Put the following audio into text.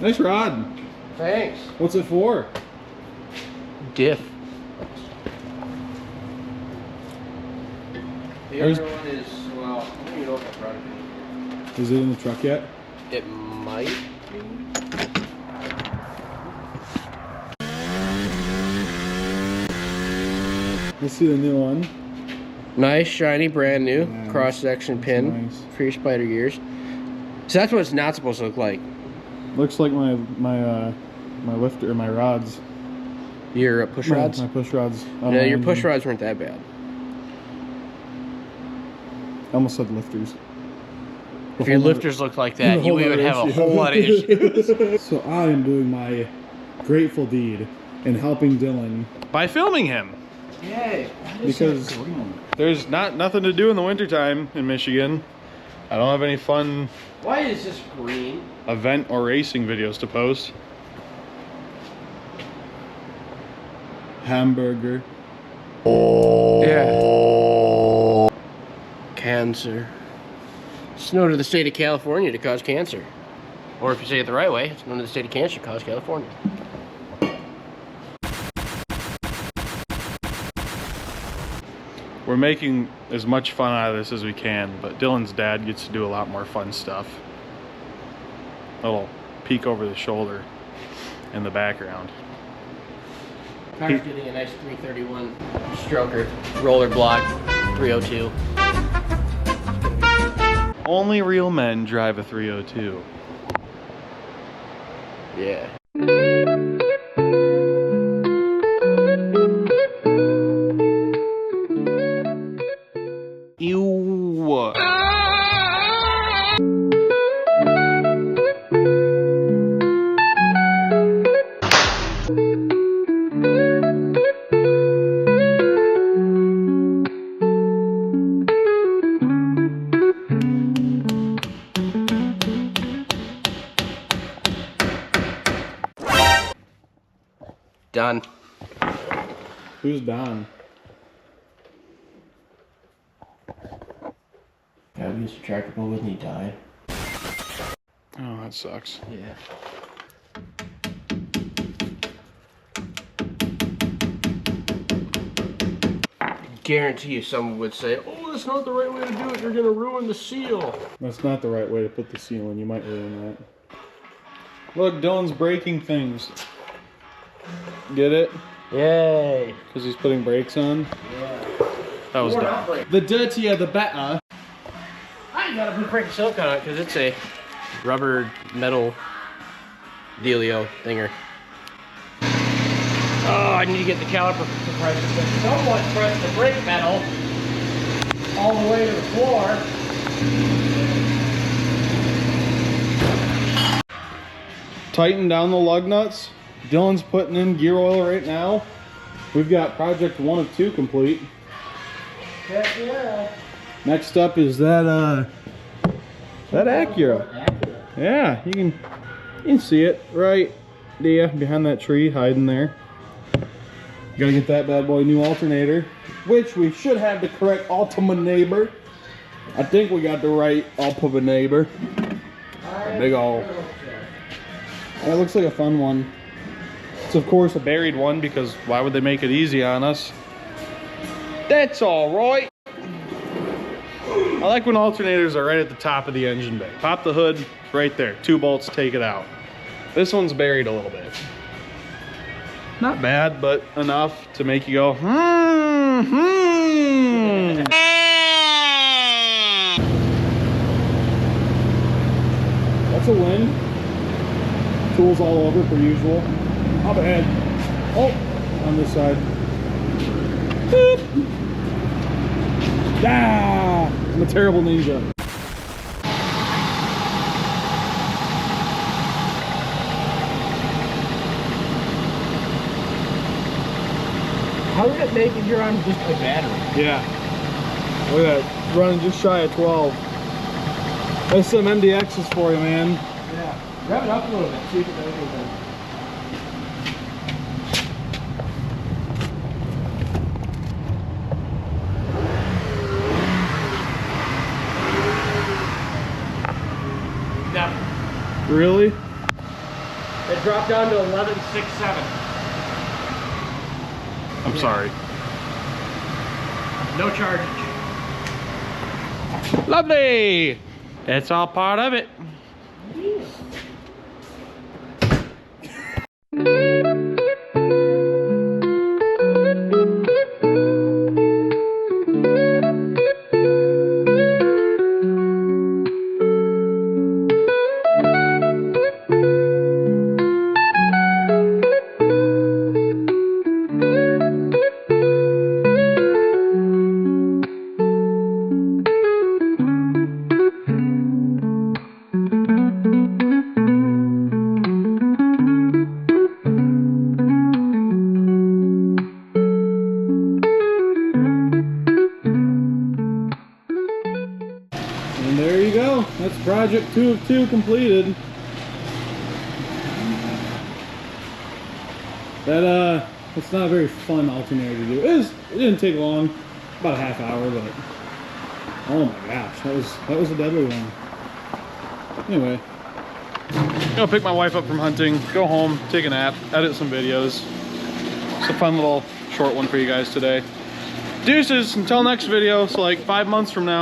Nice rod. Thanks. What's it for? Diff. The There's... other one is, well, I don't even know if I brought it in. Is it in the truck yet? It might be. Let's see the new one. Nice, shiny, brand new Yeah, cross-section pin nice. for your spider gears. So that's what it's not supposed to look like. Looks like my lifter or my rods. Your push rods? My push rods. Yeah, your push rods weren't that bad. I almost said lifters. If your lifters looked like that, you would have a whole lot of issues. So I am doing my grateful deed in helping Dylan by filming him. Yay. Because there's nothing to do in the wintertime in Michigan. I don't have any fun Why is this green? event or racing videos to post. Hamburger. Yeah. Cancer. It's known to the state of California to cause cancer. Or if you say it the right way, it's known to the state of cancer to cause California. We're making as much fun out of this as we can, but Dylan's dad gets to do a lot more fun stuff. A little peek over the shoulder in the background. Car's getting a nice 331 stroker, roller block, 302. Only real men drive a 302. Yeah. Ew. Done. Who's Don? Yeah, we used to track a with and he died. Oh, that sucks. Yeah. Guarantee you someone would say, oh, that's not the right way to do it, you're gonna ruin the seal. That's not the right way to put the seal in. You might ruin that. Look, Dylan's breaking things. Get it? Yay. Because he's putting brakes on? Yeah. That was dumb. The dirtier, the better. I gotta put brake silicone on it because it's a rubber metal dealio thinger. Oh, I need to get the caliper compressor fixed. Someone pressed the brake pedal all the way to the floor. Tighten down the lug nuts. Dylan's putting in gear oil right now. We've got project 1 of 2 complete. Heck yeah. Next up is that Acura. Yeah, you can see it right there behind that tree, hiding there. Gotta get that bad boy new alternator, which we should have the correct Alternator. I think we got the right Alternator. Big ol'. That looks like a fun one. It's of course a buried one because why would they make it easy on us? That's all right. I like when alternators are right at the top of the engine bay. Pop the hood, right there. 2 bolts, take it out. This one's buried a little bit. Not bad, but enough to make you go, That's a win. Tools all over per usual. Up ahead. Oh, on this side. Boop. Ah, I'm a terrible ninja. How did it make if you're on just a battery? Yeah. Look at that. Running just shy of 12. That's some MDXs for you, man. Yeah. Rev it up a little bit. See if it does anything. Really? It dropped down to 11.67. I'm sorry. No charge. Lovely! It's all part of it. And there you go. That's project 2 of 2 completed. It's not a very fun alternator to do. It didn't take long, about a half hour, but oh my gosh, that was a deadly one. Anyway, I'm gonna pick my wife up from hunting, go home, take a nap, edit some videos. It's a fun little short one for you guys today. Deuces, until next video, so like 5 months from now.